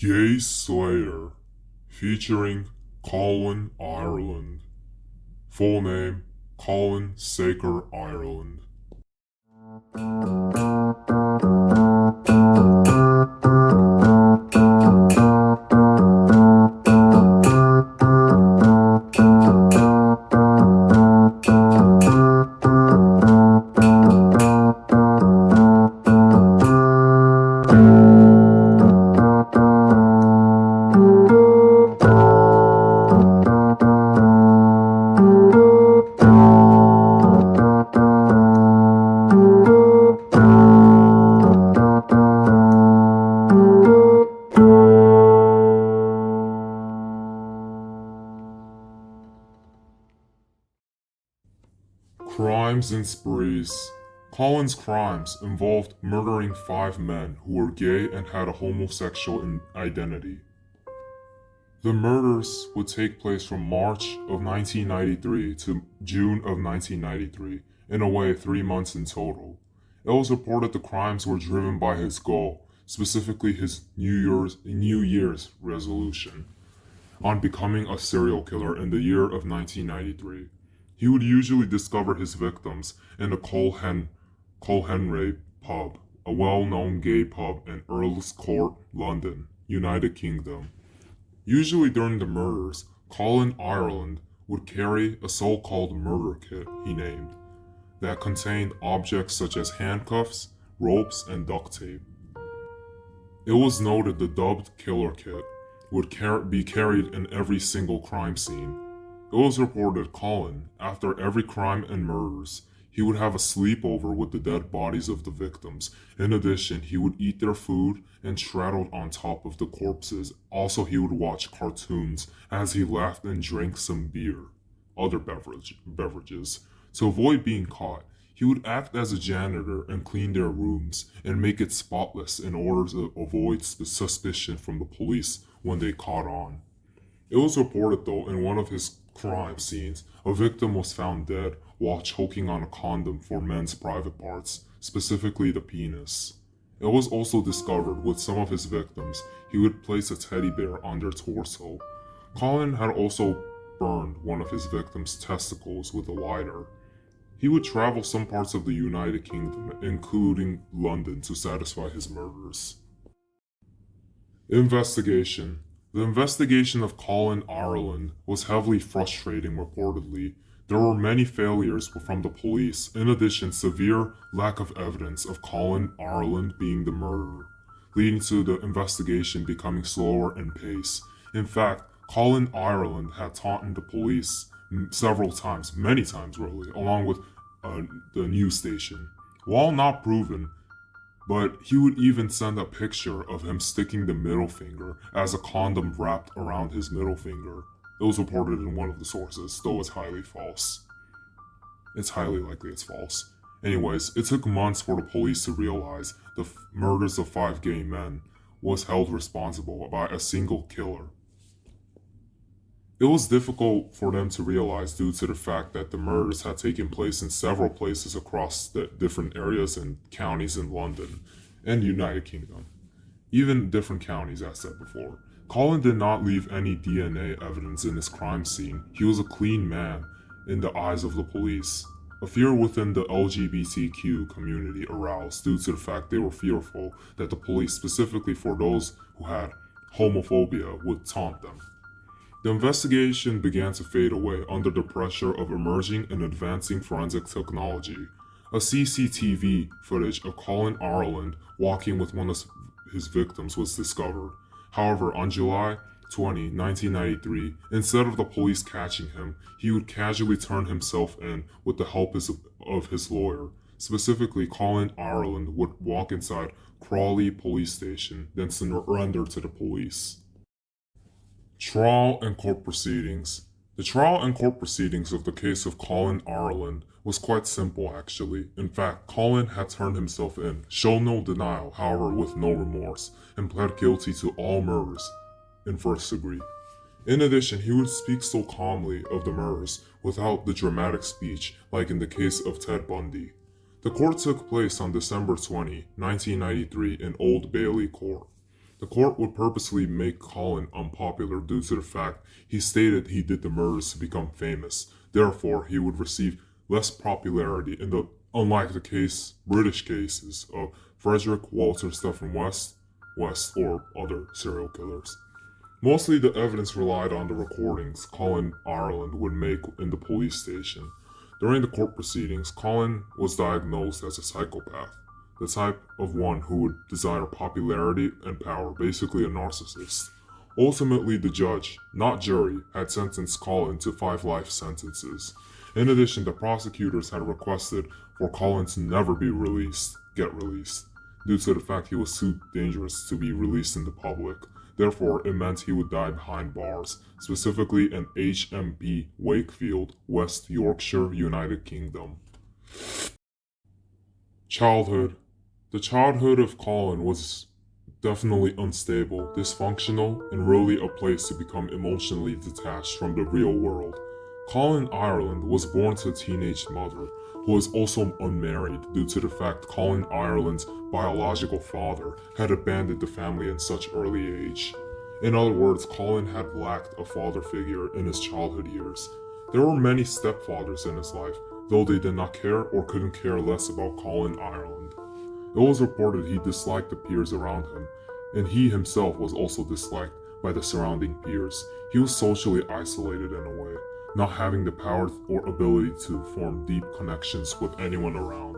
Gay Slayer, featuring Colin Ireland. Full name, Colin Saker Ireland. Crimes and sprees. Colin's crimes involved murdering 5 men who were gay and had a homosexual identity. The murders would take place from March of 1993 to June of 1993, in a way 3 months in total. It was reported the crimes were driven by his goal, specifically his New Year's resolution, on becoming a serial killer in the year of 1993. He would usually discover his victims in the Colhenray pub, a well-known gay pub in Earl's Court, London, United Kingdom. Usually during the murders, Colin Ireland would carry a so-called murder kit he named, that contained objects such as handcuffs, ropes, and duct tape. It was noted the dubbed killer kit would be carried in every single crime scene. It was reported Colin, after every crime and murders, he would have a sleepover with the dead bodies of the victims. In addition, he would eat their food and straddled on top of the corpses. Also, he would watch cartoons as he laughed and drank some beer, other beverages. To avoid being caught, he would act as a janitor and clean their rooms and make it spotless in order to avoid suspicion from the police when they caught on. It was reported though, in one of his crime scenes, a victim was found dead while choking on a condom for men's private parts, specifically the penis. It was also discovered with some of his victims, he would place a teddy bear on their torso. Colin had also burned one of his victims' testicles with a lighter. He would travel some parts of the United Kingdom, including London, to satisfy his murders. Investigation. The investigation of Colin Ireland was heavily frustrating reportedly. There were many failures from the police, in addition severe lack of evidence of Colin Ireland being the murderer, leading to the investigation becoming slower in pace. In fact, Colin Ireland had taunted the police several times, many times really, along with the news station. While not proven, but he would even send a picture of him sticking the middle finger as a condom wrapped around his middle finger. It was reported in one of the sources, though it's highly false. It's highly likely it's false. Anyways, it took months for the police to realize the murders of 5 gay men was held responsible by a single killer. It was difficult for them to realize due to the fact that the murders had taken place in several places across the different areas and counties in London and the United Kingdom. Even different counties, as said before. Colin did not leave any DNA evidence in his crime scene. He was a clean man in the eyes of the police. A fear within the LGBTQ community aroused due to the fact they were fearful that the police, specifically for those who had homophobia, would taunt them. The investigation began to fade away under the pressure of emerging and advancing forensic technology. A CCTV footage of Colin Ireland walking with one of his victims was discovered. However, on July 20, 1993, instead of the police catching him, he would casually turn himself in with the help of his lawyer. Specifically, Colin Ireland would walk inside Crawley police station, then surrender to the police. Trial and court proceedings. The trial and court proceedings of the case of Colin Ireland was quite simple actually. In fact, Colin had turned himself in, shown no denial, however with no remorse, and pled guilty to all murders in first degree. In addition, he would speak so calmly of the murders without the dramatic speech like in the case of Ted Bundy. The court took place on December 20, 1993 in Old Bailey Court. The court would purposely make Colin unpopular due to the fact he stated he did the murders to become famous. Therefore, he would receive less popularity unlike the British cases of Frederick Walter Stephen West, or other serial killers. Mostly the evidence relied on the recordings Colin Ireland would make in the police station. During the court proceedings, Colin was diagnosed as a psychopath, the type of one who would desire popularity and power, basically a narcissist. Ultimately, the judge, not jury, had sentenced Colin to 5 life sentences. In addition, the prosecutors had requested for Colin to never get released, due to the fact he was too dangerous to be released in the public. Therefore, it meant he would die behind bars, specifically in HMP Wakefield, West Yorkshire, United Kingdom. Childhood. The childhood of Colin was definitely unstable, dysfunctional, and really a place to become emotionally detached from the real world. Colin Ireland was born to a teenage mother who was also unmarried due to the fact Colin Ireland's biological father had abandoned the family at such early age. In other words, Colin had lacked a father figure in his childhood years. There were many stepfathers in his life, though they did not care or couldn't care less about Colin Ireland. It was reported he disliked the peers around him, and he himself was also disliked by the surrounding peers. He was socially isolated in a way, not having the power or ability to form deep connections with anyone around.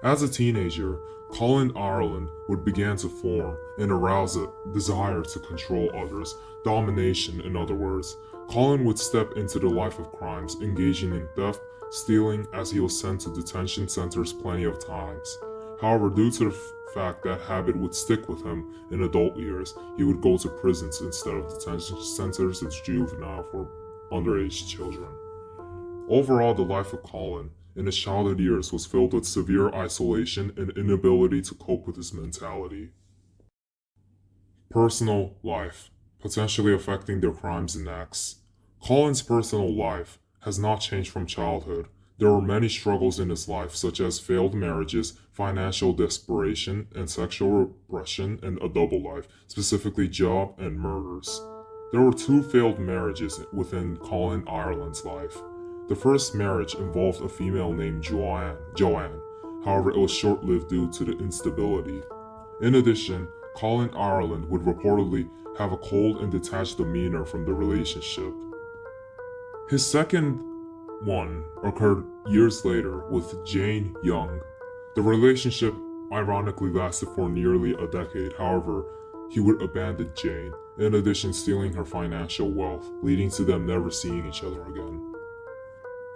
As a teenager, Colin Ireland would begin to form and arouse a desire to control others, domination in other words. Colin would step into the life of crimes, engaging in theft, stealing, as he was sent to detention centers plenty of times. However, due to the fact that habit would stick with him in adult years, he would go to prisons instead of detention centers as juvenile for underage children. Overall, the life of Colin in his childhood years was filled with severe isolation and inability to cope with his mentality. Personal life, potentially affecting their crimes and acts. Colin's personal life has not changed from childhood. There were many struggles in his life, such as failed marriages, financial desperation, and sexual repression, and a double life, specifically job and murders. There were 2 failed marriages within Colin Ireland's life. The first marriage involved a female named Joanne. However, it was short-lived due to the instability. In addition, Colin Ireland would reportedly have a cold and detached demeanor from the relationship. His second one occurred years later with Jane Young. The relationship ironically lasted for nearly a decade. However, he would abandon Jane, in addition stealing her financial wealth, leading to them never seeing each other again.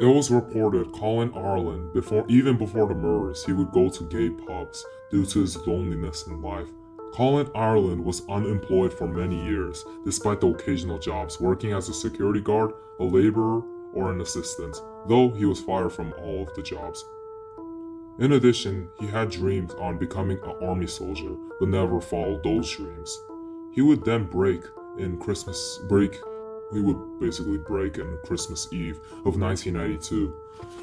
It was reported Colin Ireland, even before the murders, he would go to gay pubs due to his loneliness in life. Colin Ireland was unemployed for many years, despite the occasional jobs, working as a security guard, a laborer, or an assistant, though he was fired from all of the jobs. In addition, he had dreams on becoming an army soldier, but never followed those dreams. He would then break in Christmas Eve of 1992,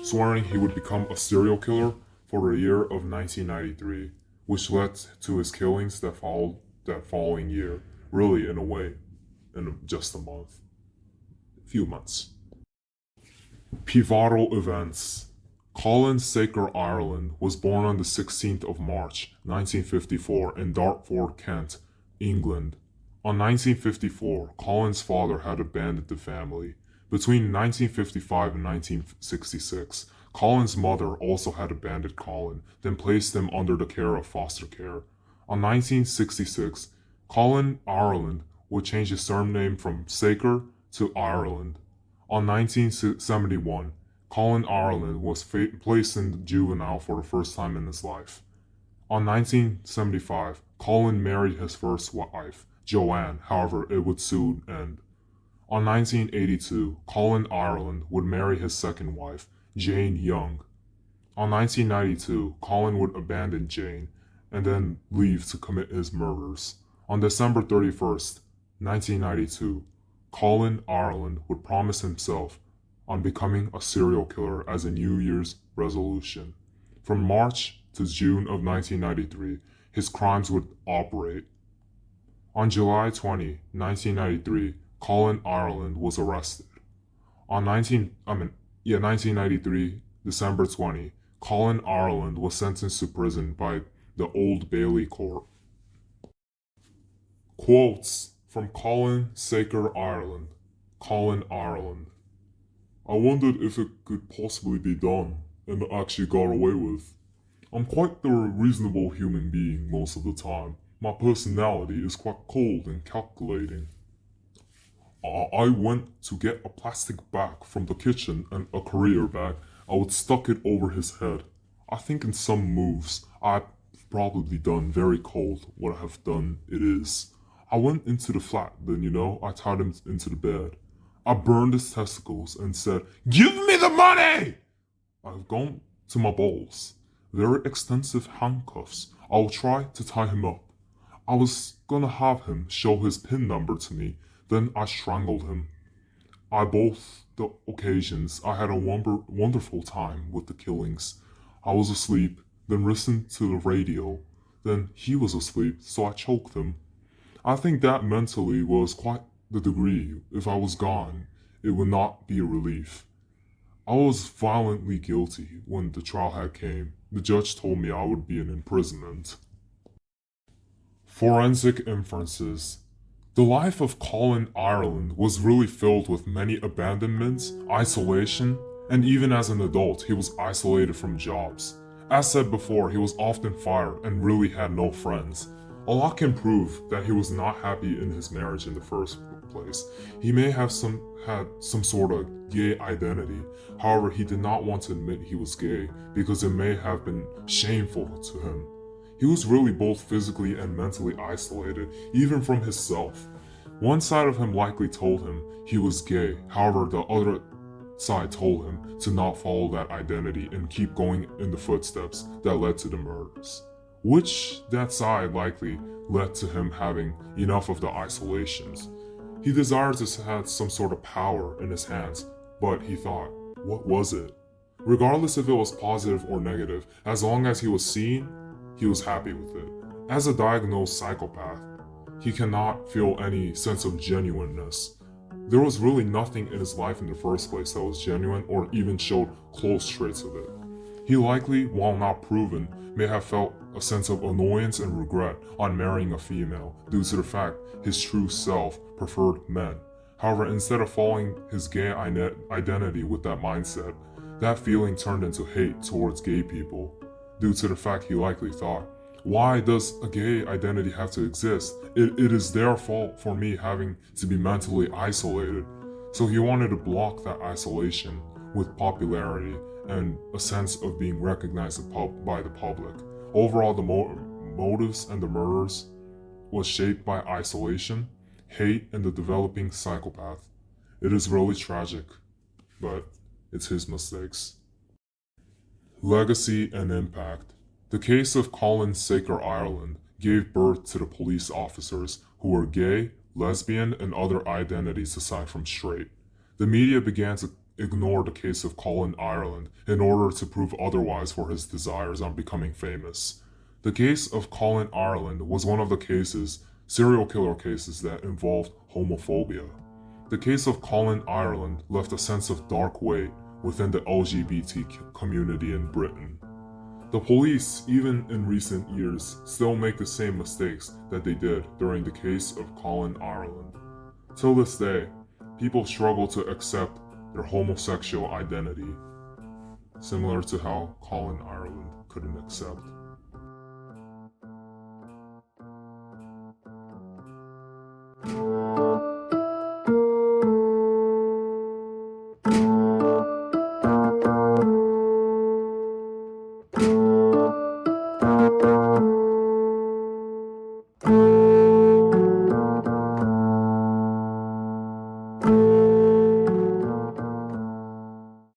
swearing he would become a serial killer for the year of 1993, which led to his killings that followed that following year, really in a way, in just a few months. Pivotal events. Colin Saker Ireland was born on the 16th of March, 1954 in Dartford, Kent, England. On 1954, Colin's father had abandoned the family. Between 1955 and 1966, Colin's mother also had abandoned Colin, then placed him under the care of foster care. On 1966, Colin Ireland would change his surname from Saker to Ireland. On 1971, Colin Ireland was placed in juvenile for the first time in his life. On 1975, Colin married his first wife, Joanne, however, it would soon end. On 1982, Colin Ireland would marry his second wife, Jane Young. On 1992, Colin would abandon Jane and then leave to commit his murders. On December 31st, 1992, Colin Ireland would promise himself on becoming a serial killer as a New Year's resolution. From March to June of 1993, his crimes would operate. On July 20, 1993, Colin Ireland was arrested. On 1993, December 20, Colin Ireland was sentenced to prison by the Old Bailey Court. Quotes from Colin Saker Ireland. Colin Ireland. I wondered if it could possibly be done, and actually got away with. I'm quite the reasonable human being most of the time. My personality is quite cold and calculating. I went to get a plastic bag from the kitchen and a Collier bag. I would stuck it over his head. I think in some moves I've probably done very cold what I have done it is. I went into the flat, then I tied him into the bed. I burned his testicles and said, "Give me the money!" I've gone to my balls. Very extensive handcuffs. I'll try to tie him up. I was gonna have him show his PIN number to me, then I strangled him. Both the occasions, I had a wonderful time with the killings. I was asleep, then listened to the radio. Then he was asleep, so I choked him. I think that mentally was quite the degree. If I was gone, it would not be a relief. I was violently guilty when the trial had came. The judge told me I would be in imprisonment. Forensic inferences. The life of Colin Ireland was really filled with many abandonments, isolation, and even as an adult, he was isolated from jobs. As said before, he was often fired and really had no friends. A lot can prove that he was not happy in his marriage in the first place. He may have had some sort of gay identity. However, he did not want to admit he was gay because it may have been shameful to him. He was really both physically and mentally isolated, even from himself. One side of him likely told him he was gay. However, the other side told him to not follow that identity and keep going in the footsteps that led to the murders. Which that side likely led to him having enough of the isolations. He desired to have some sort of power in his hands, but he thought, what was it? Regardless if it was positive or negative, as long as he was seen, he was happy with it. As a diagnosed psychopath, he cannot feel any sense of genuineness. There was really nothing in his life in the first place that was genuine or even showed close traits of it. He likely, while not proven, may have felt a sense of annoyance and regret on marrying a female due to the fact his true self preferred men. However, instead of following his gay identity with that mindset, that feeling turned into hate towards gay people due to the fact he likely thought, why does a gay identity have to exist? It is their fault for me having to be mentally isolated. So he wanted to block that isolation with popularity and a sense of being recognized by the public. Overall, the motives and the murders was shaped by isolation, hate, and the developing psychopath. It is really tragic, but it's his mistakes. Legacy and impact. The case of Colin Saker Ireland gave birth to the police officers who were gay, lesbian, and other identities aside from straight. The media began to ignore the case of Colin Ireland in order to prove otherwise for his desires on becoming famous. The case of Colin Ireland was one of the serial killer cases that involved homophobia. The case of Colin Ireland left a sense of dark weight within the LGBT community in Britain. The police, even in recent years, still make the same mistakes that they did during the case of Colin Ireland. Till this day, people struggle to accept their homosexual identity, similar to how Colin Ireland couldn't accept